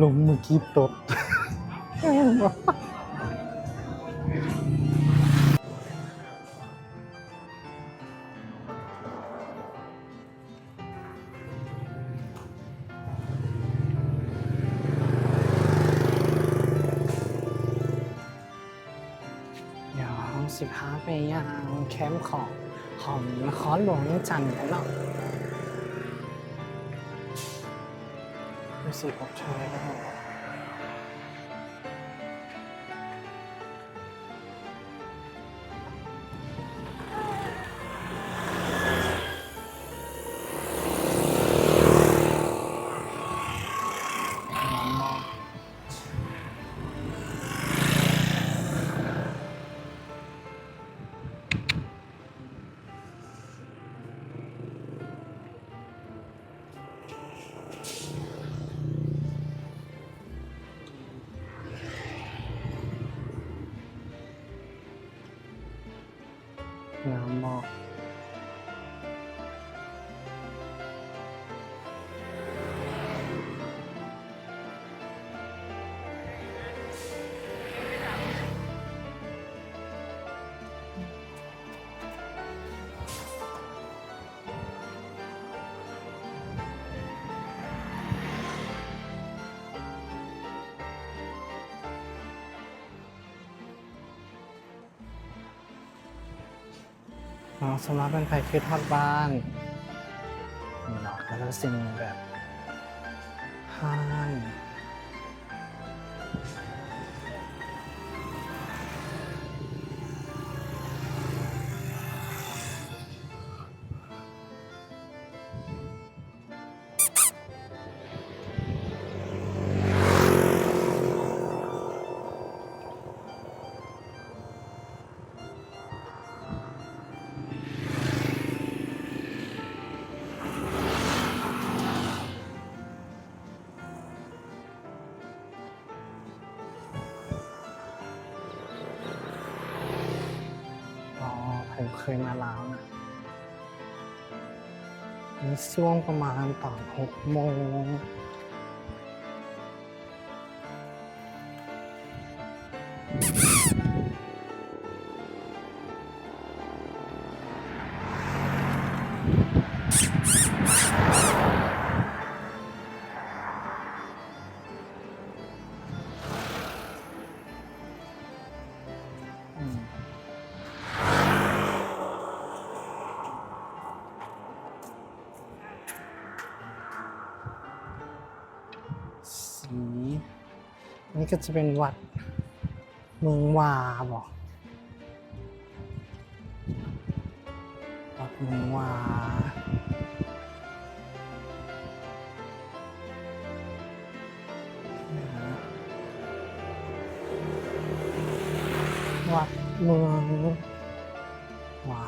ลงมือกีบตดเดี๋ยวสิพาไปยังแคมป์ของนครหลวงจันทร์กันเนาะดูสิพวกเธอน้ำหมอกสำหรับเป็นไผ่คือทอดบ้านนี่เนาะแล้วก็สิ่งแบบห้างผมเคยมาแล้วนะในช่วงประมาณตอน6 โมงนี่ก็จะเป็นวัดเมืองวาบอกวัดเมืองวาวัดเมืองวา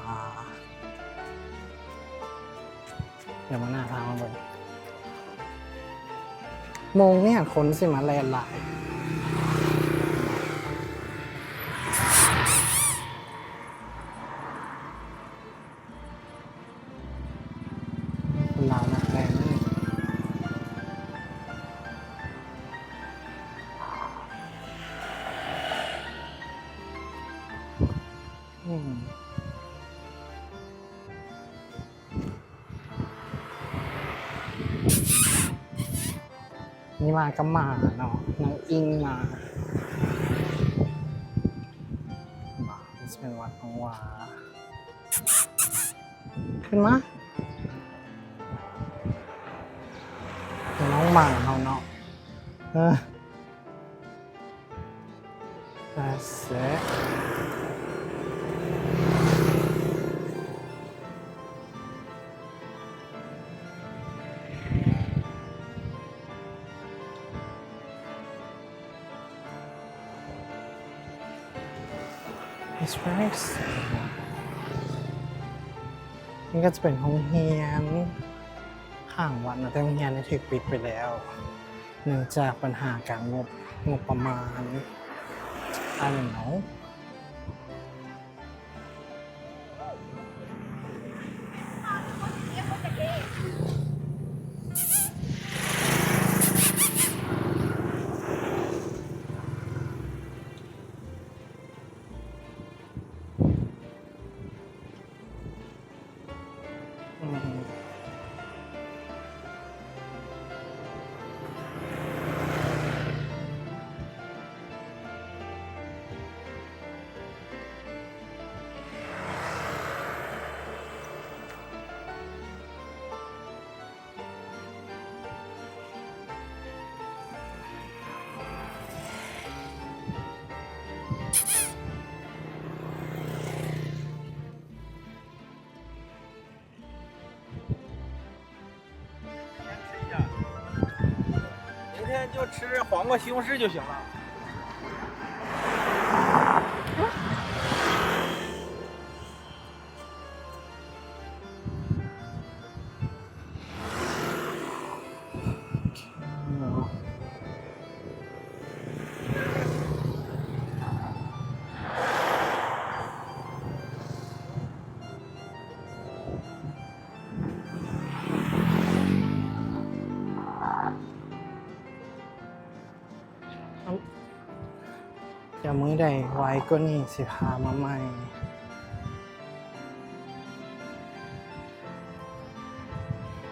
เดี๋ยวมาหน้าทางมาเลยโมงเนี่ยคนสิมาแลนหลายคนลาวนักแลนนี่นี่มากับหมาเนาะน้องอิงมานี่จะเป็นวัดของวาขึ้นมาเป็นน้องหมาเขาเนาะThat's it. It's very simple. นี่ก็จะเป็นห้องเรียนข้างวัดนะแต่ห้องเรียนนี่ถูกปิดไปแล้วเนื่องจากปัญหาการงบประมาณI don't know. 天就吃黄瓜、西红柿就行了。เดี๋ยวมื้อใดไว้ก็นี่สิพามาใหม่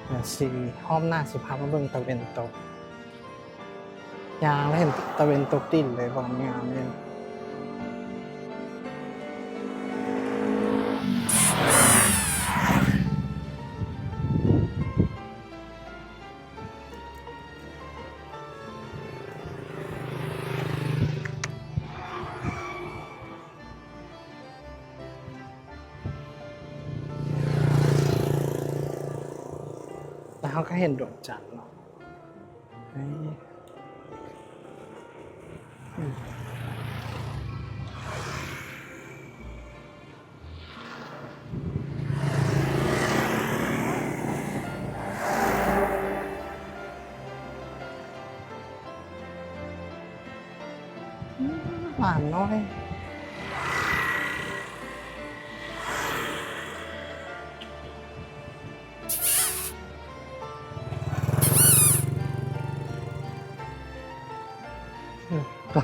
เดี๋ยวสิห้อมหน้าสิพามาเบิ่งตะเวนตกยางแล้วเห็นตะเวนตกดินเลยบอนงามเลยแล้วเขาก็เห็นดวงจันทร์เนาะเฮ้ยหวานน้อยก็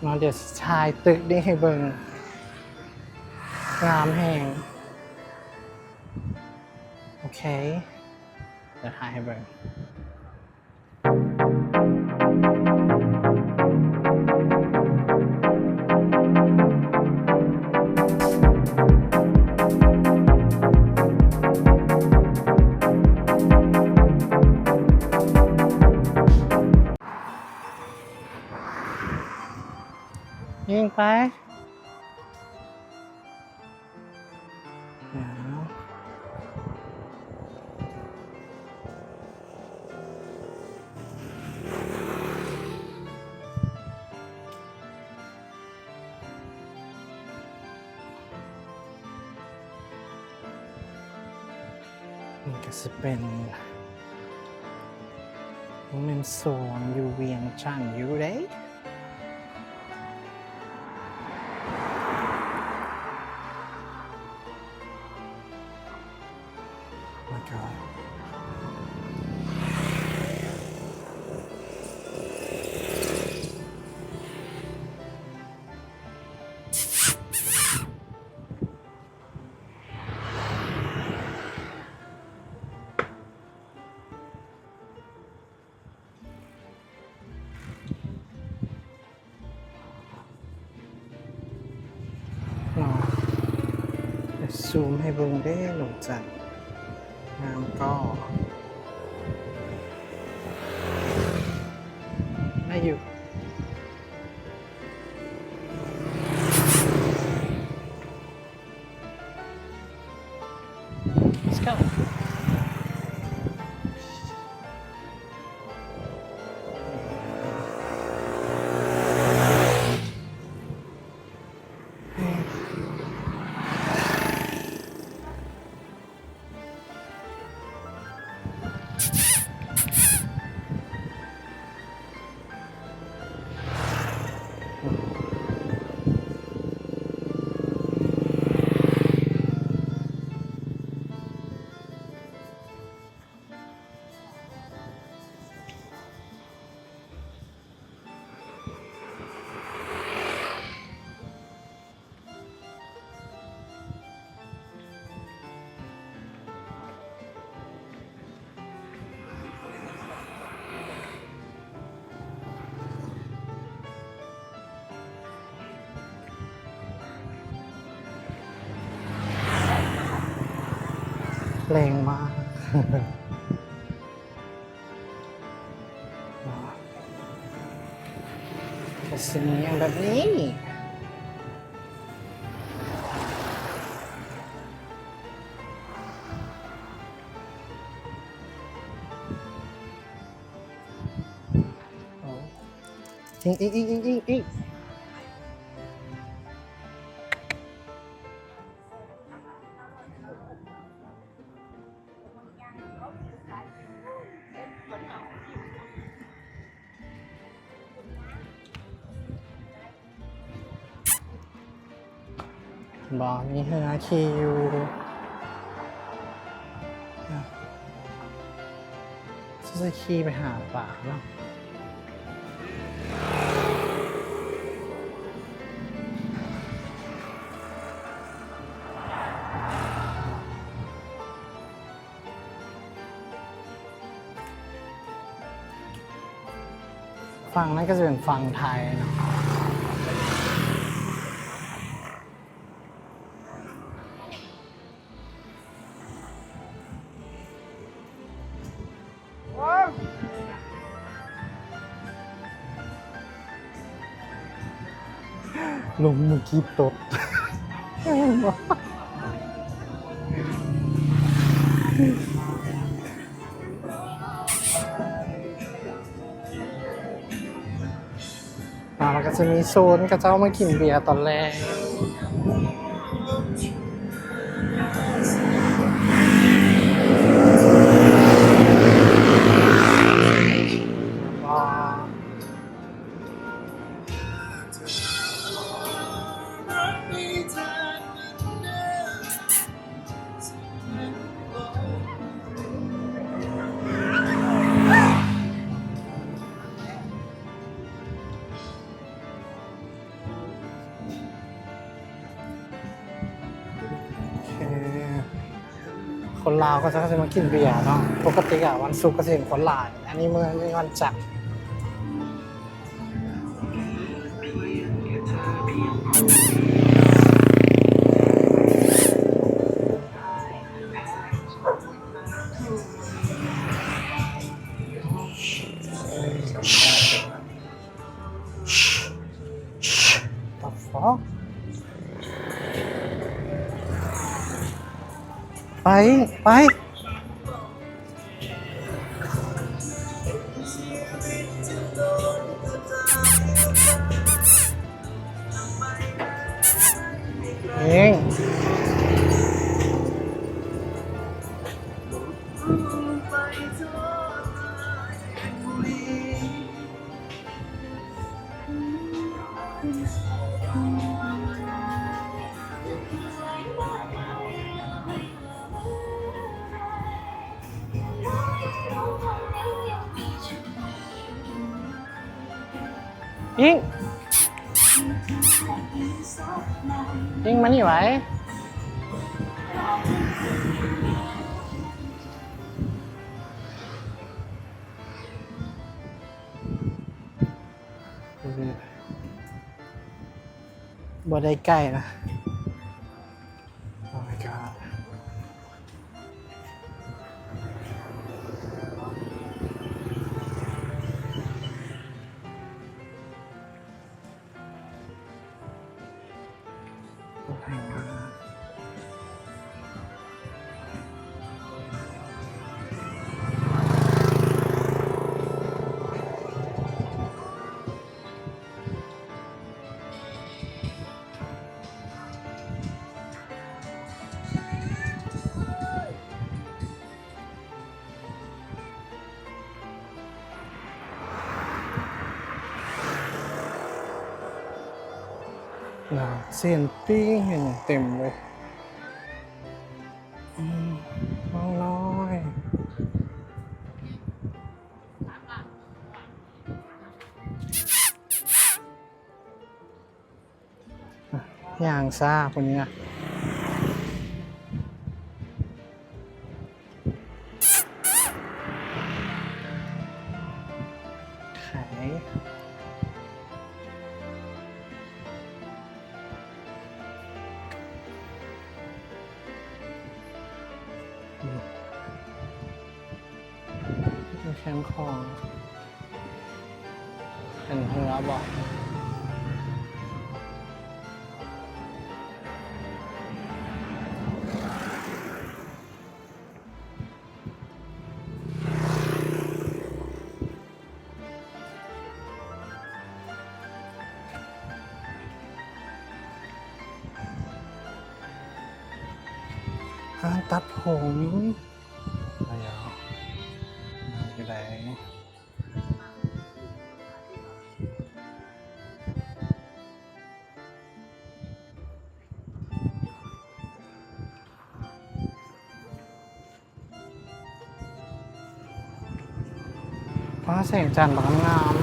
เนาะเดี๋ยวชายตึกนี่ให้เบิ่งงามแหงโอเคเดี๋ยวถ่ายให้เบิ่งยิงไปเดี๋ยวนี่ก็จะเป็นโซนอยู่เวียงจันทน์อยู่เด้my god เนาะเดี๋ยวซูมให้เบิ่งได้หลงจันทน์งามก็ได้อยู่ Let's go เ แรงมาก จะเสียงแบบนี้อีกบอกมีเหือคิวจะขี่ไปหาป่าเนาะฝั่งนั้นก็จะเป็นฝั่งไทยเนาะลงมือกี้ตด แล้วก็จะมีโซนกระเจ้ามากินเบียร์ตอนแรกคนลาวก็จะมากินเบียร์เนาะปกติอะวันศุกร์ก็จะเห็นคนหลายอันนี้เมื่อวันจันทร์ต่อฟอกไปเองยิงมานี่ไว้บ่ได้ใกล้นะ Oh my god เส้นปิ้งเห็นเต็มเลยน้องน้อยอย่างซ่าคนนี้นะขาย แคมป์ของเป็นเรือบอกการตัดผมอะไรอ่ะอยู่ไหนฟ้าแสงจันทร์แบบงาม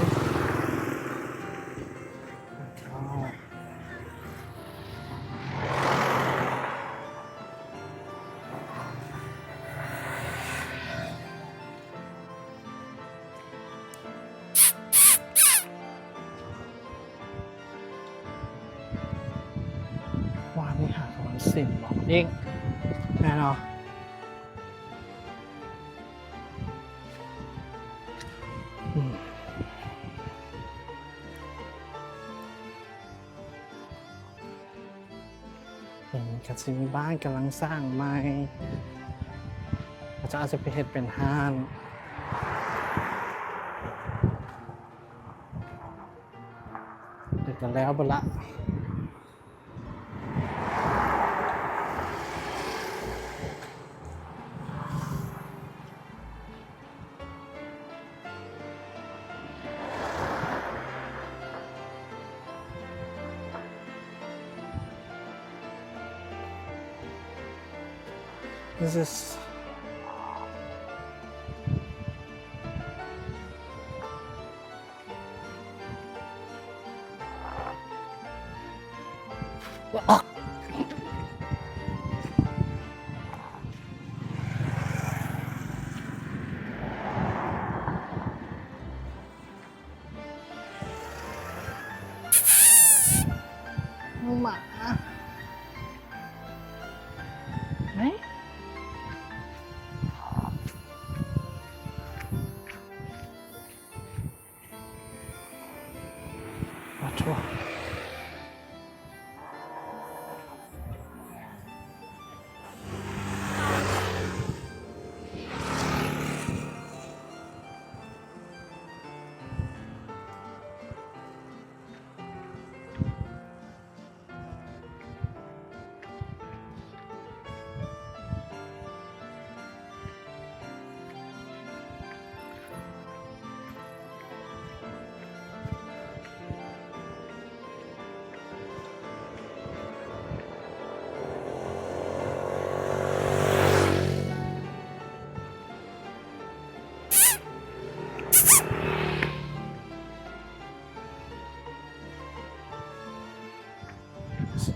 วานนี่หาสวนสินบอกเองแน่นอนเห็นกับซิมีบ้านกำลังสร้างใหม่เราจะเอาจะไปเห็ดเป็นห้างเด็กกันแล้วบนละThis isหมาไหมมาชัว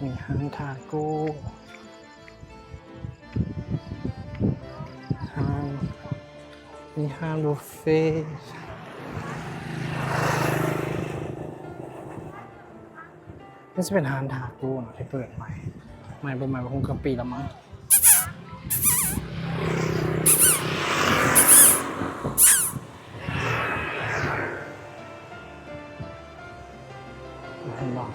มีห้างทาโก้ห้างมีห้างบุฟเฟ่ต์นี่จะเป็นห้างทาโก้นะที่เปิดใหม่ใหม่ประมาณคงเกือบปีแล้วมั้งเห็นบอก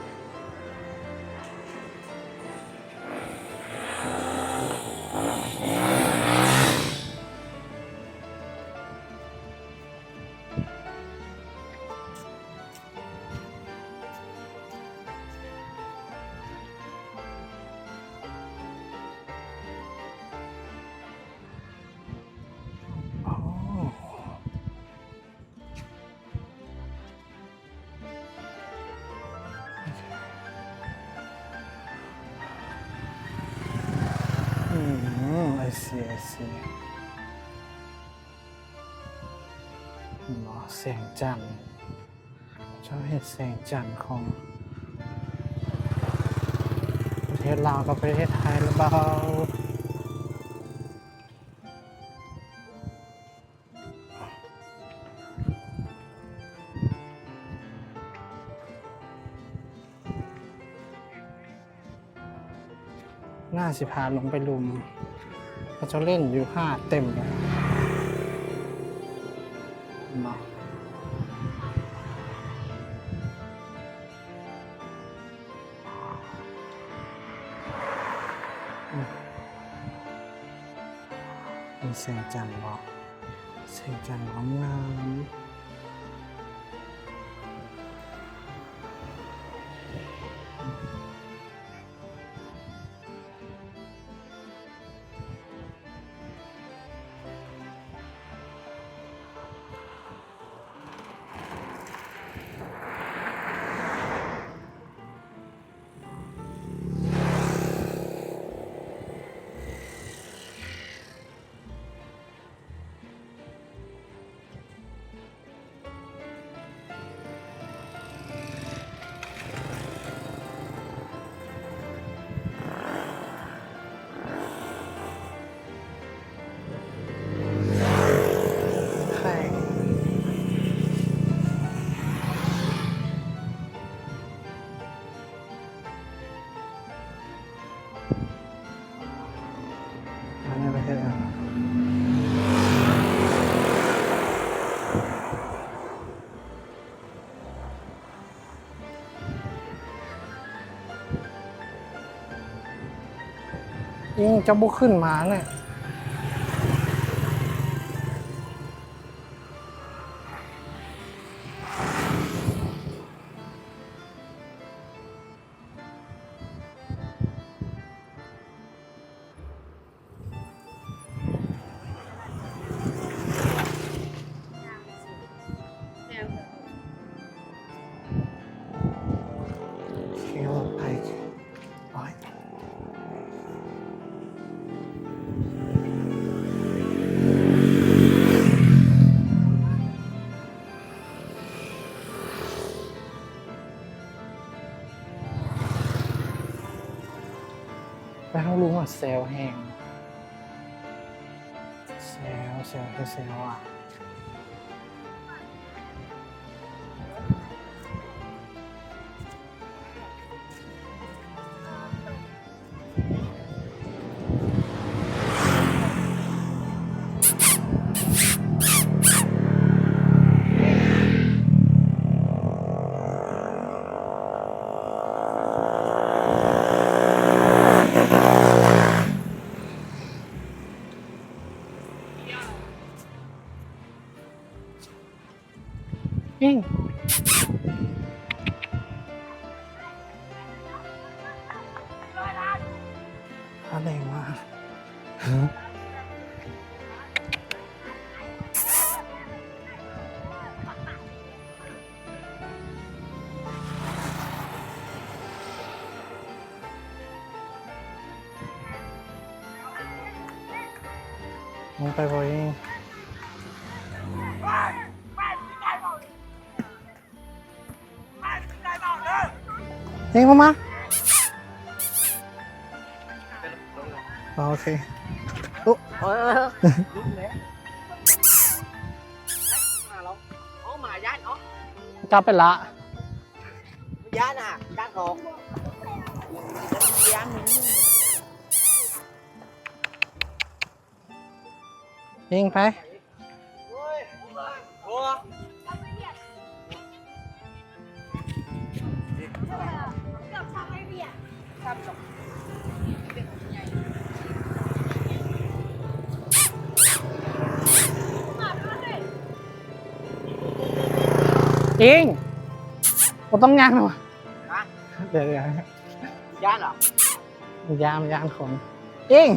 I see เนาะแสงจันทร์ชอบเห็นแสงจันทร์ของประเทศลาวกับประเทศไทยหรือเปล่าหน้าสิพาลงไปลุมเขาจะเล่นอยู่5เต็มเลย เนาะมีแสงจันทร์บ่แสงจันทร์งามใช่อันนี้ไปเถอะยิ่งจะบุกขึ้นมาเนี่ยเขียวไปโอ้ยไปห้องลุงอ่ะเซลแห้งเซลคือเซลอ่ะยิ่งอะไรวะมึงไปบ่อยยิ่งยิ่งเข้ามาอ๋อโอเคอุ๊ ลุ้นแล้วมาแล้วอ๋อหมาย่านอ๋อ จับไปละ ย่านอ่ะย่านออกย่านนี้ ยิงไป โอ้ยโอ้ย ยิงกูต้องย่างหน่อย ฮะ เดี๋ยว ย่านเหรอย ามคนยิง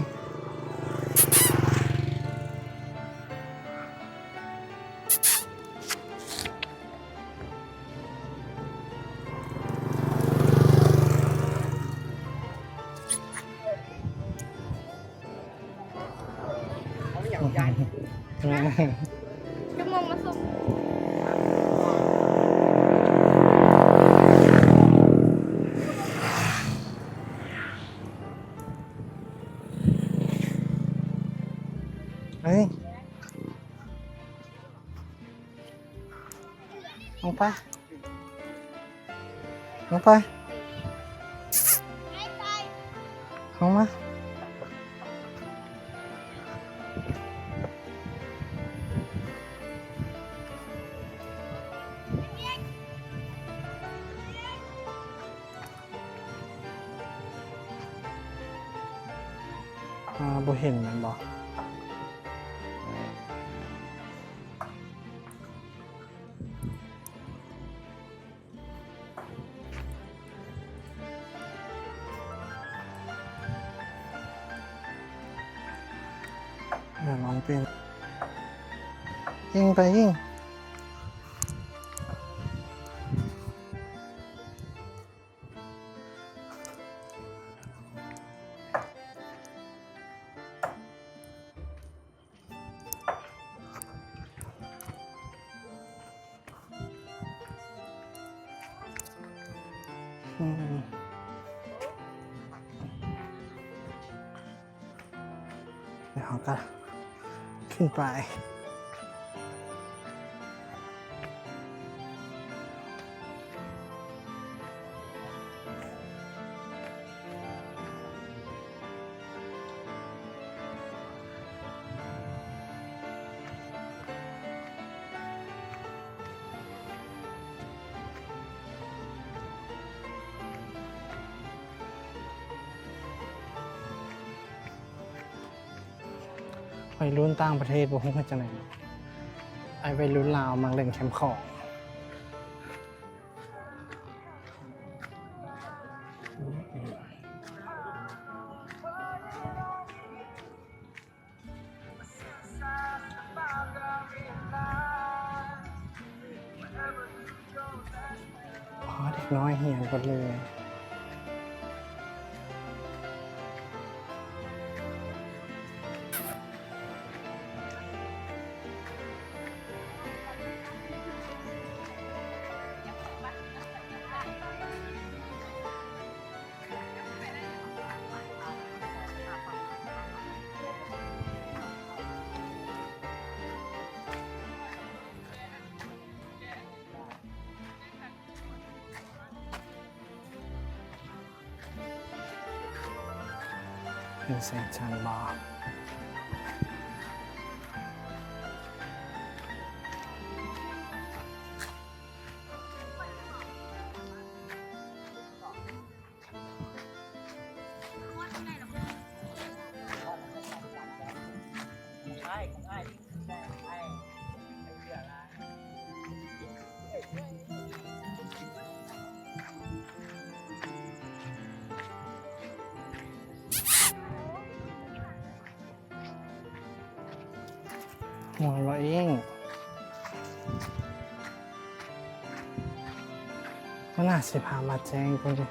เขาไม่อยากย่าน จะมองมาส่ง เฮ้ยลงไปลงไปลงมา บ่เห็นแมันบ่เดี๋ยวลองเป็นยิงไปยิงอืมเดี๋ยวเขาก็ขึ้นไปวัยรุ่นต่างประเทศบ่ฮู้ว่าจังได๋เนาะไอ้วัยรุ่นลาวมักเล่นแคมป์ของพอเด็กน้อยเหียนหมดเลย เป็นแสงจันทร์บาร์หัวเราเองก็น่าสิพามาแจ้งกูดิ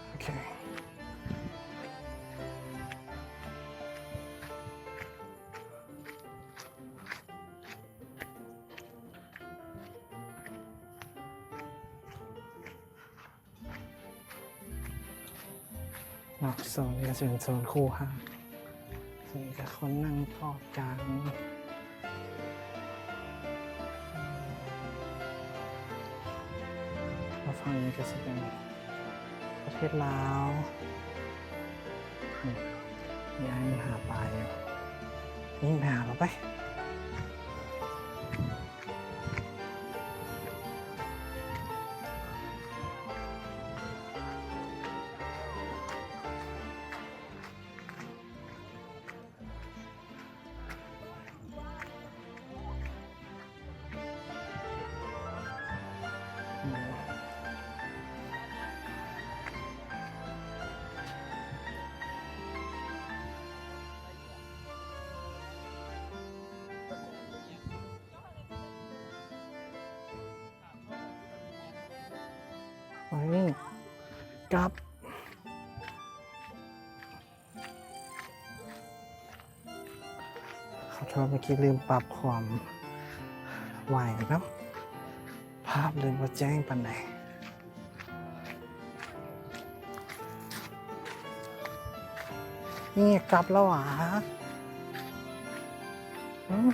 โอเคนอกโซนก็จะเป็นโซนคู่ห้างนี่ก็คนนั่งกอดกันแล้วฝั่งนี้ก็จะเป็นประเทศลาวย้ายหาปลาอยู่ยิ่งไปหาเราไปนี่กลับขอโทษเมื่อกี้ลืมปรับความไวเนาะภาพเลยว่าแจ้งปันไหนนี่กลับแล้วหรออืม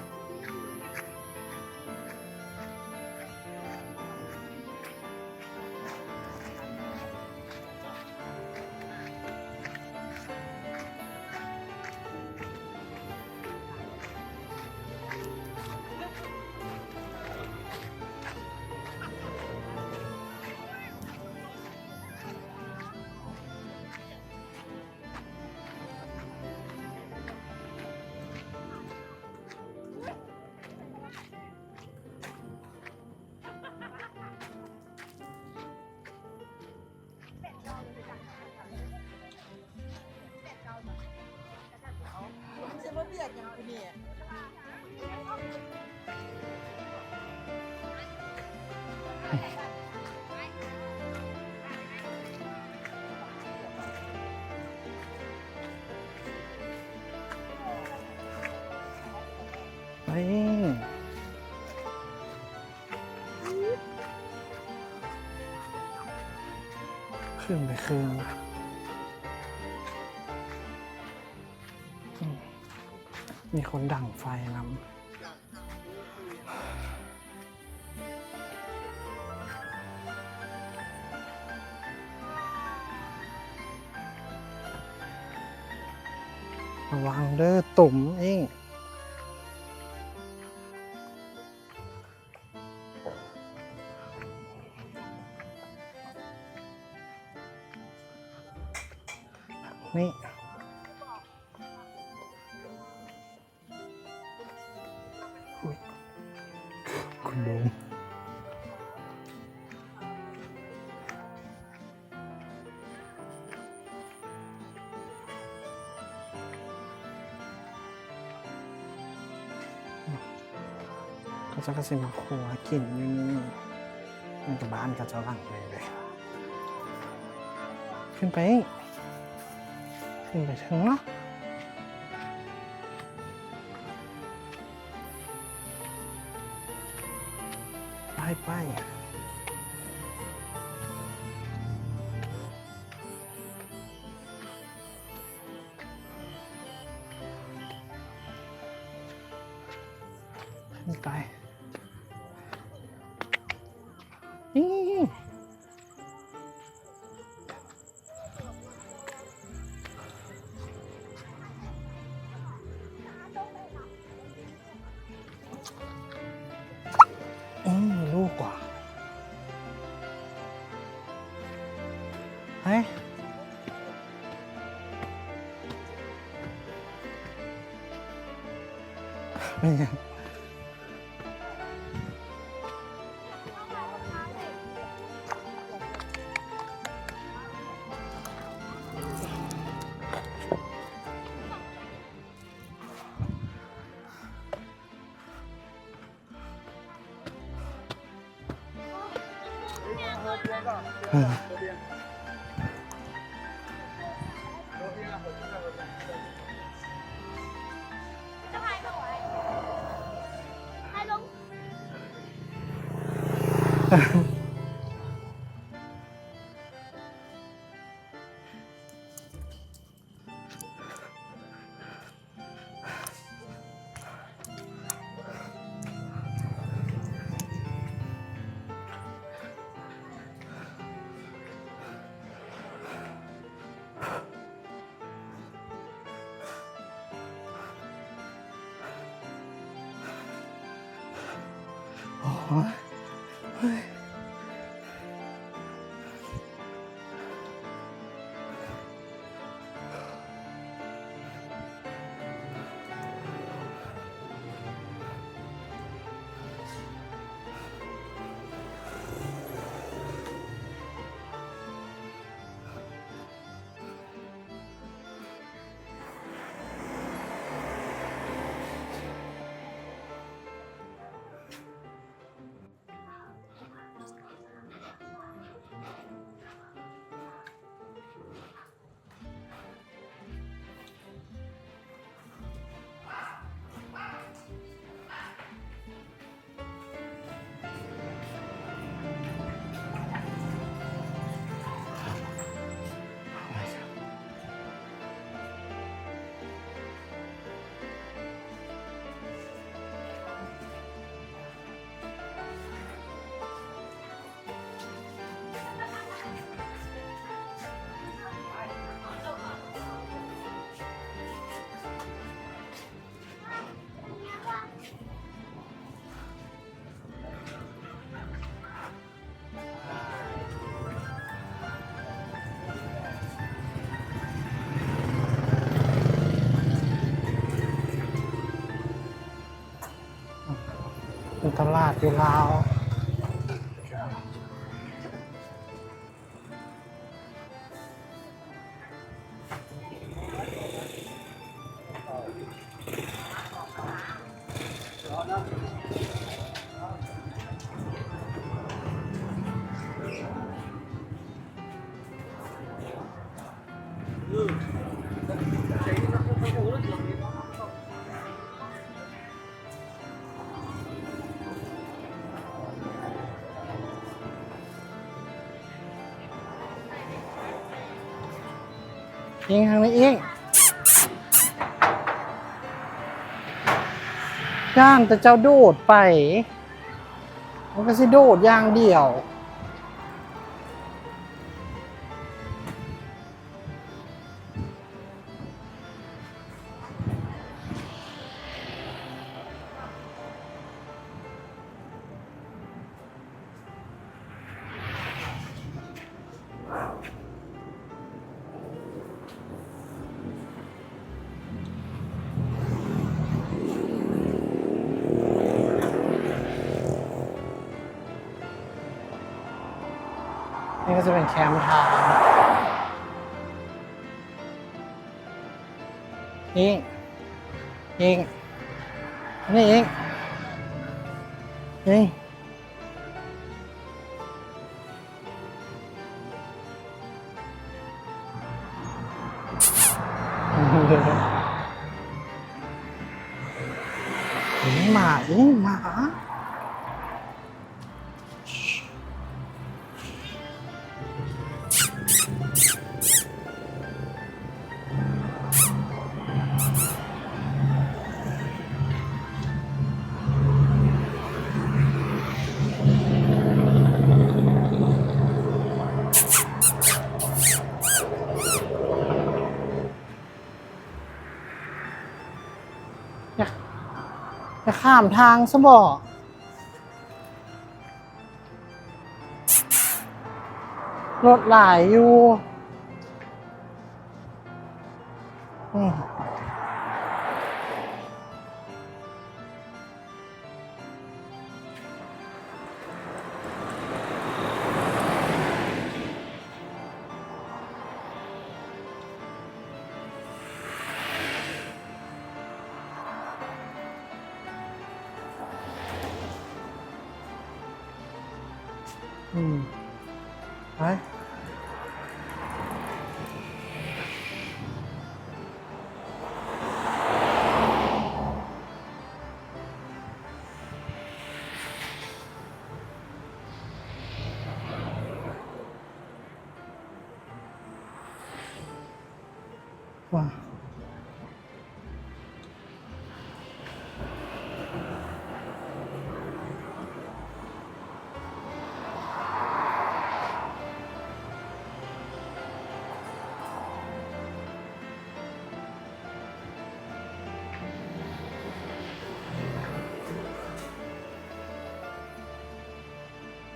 ขึ้นไปคืนมีคนดั่งไฟน้ำระวังเด้อตุ่มเองนี่อุ๊ยคุณลุงเขาจะกระสิมาขัวกินอยู่นี่มันกับบ้านกับเจ้าหลังเลยขึ้นไปขึ้นไปถึงเนาะไปขึ้นไปนี่ลูกกว่าเฮ้ยเป็นยังเฮ้ยเป็นตลาดอยู่ลาว ยิงทางนี้เองย่านแต่เจ้าโดดไปมันก็สิโดดอย่างเดียวนี่ก็จะเป็นแคมป์ทางยิงยิงนี่ยิงยิงยิงหมายิงหมาจะข้ามทางซะบ่รถหลายอยู่อืมไปว่า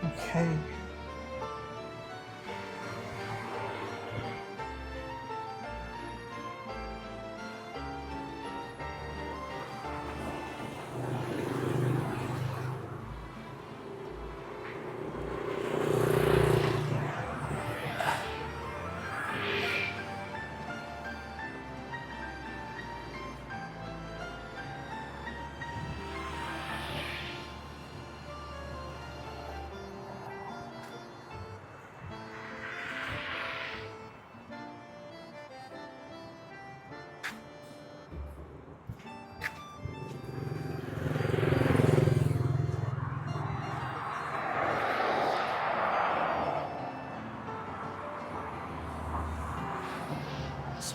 โอเค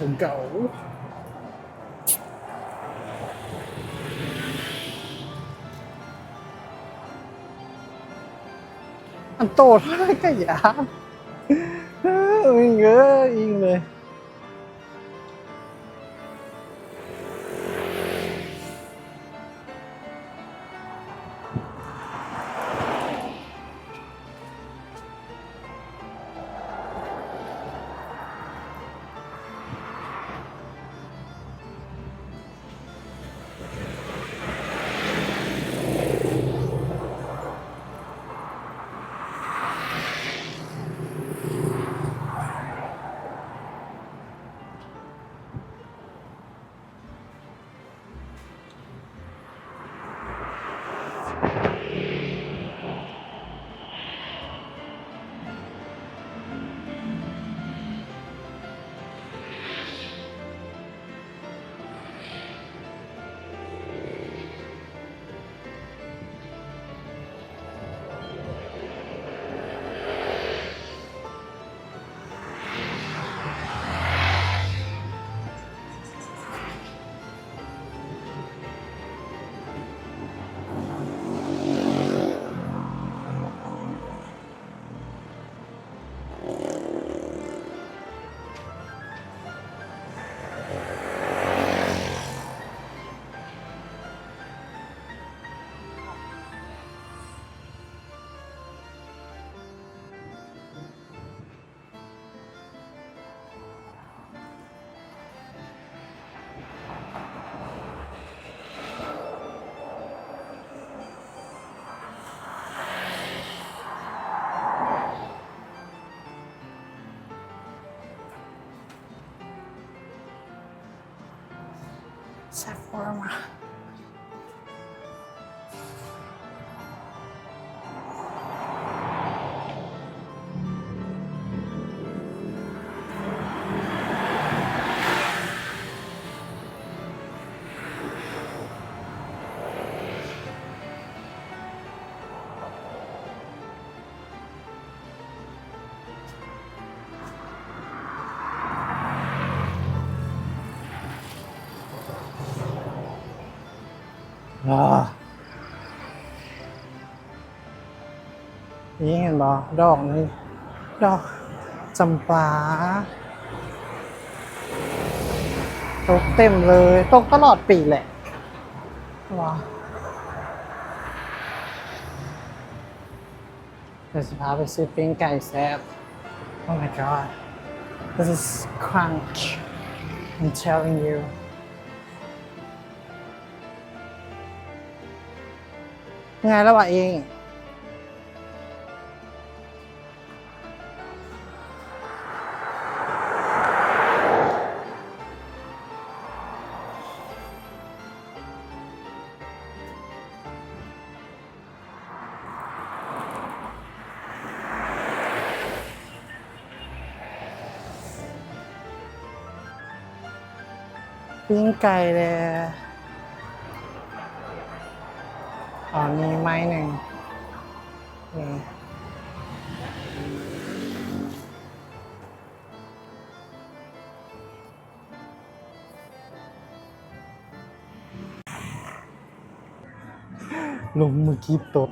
สงเก่าอันโตเท่าไรก็ยานอิงอิงเลย สักประมาณนี่เห็นบ่ดอกนี่ดอกจำปาตกเต็มเลยตกตลอดปีแหละว้าเดี๋ยวจะพาไปซื้อปิ้งไก่แซ่บ Oh my god this is crunch I'm telling you ไงแล้ววะเองปิ้งไก่เลยอ๋อมีไม้หนึ่งนี่ลงมือกีบตด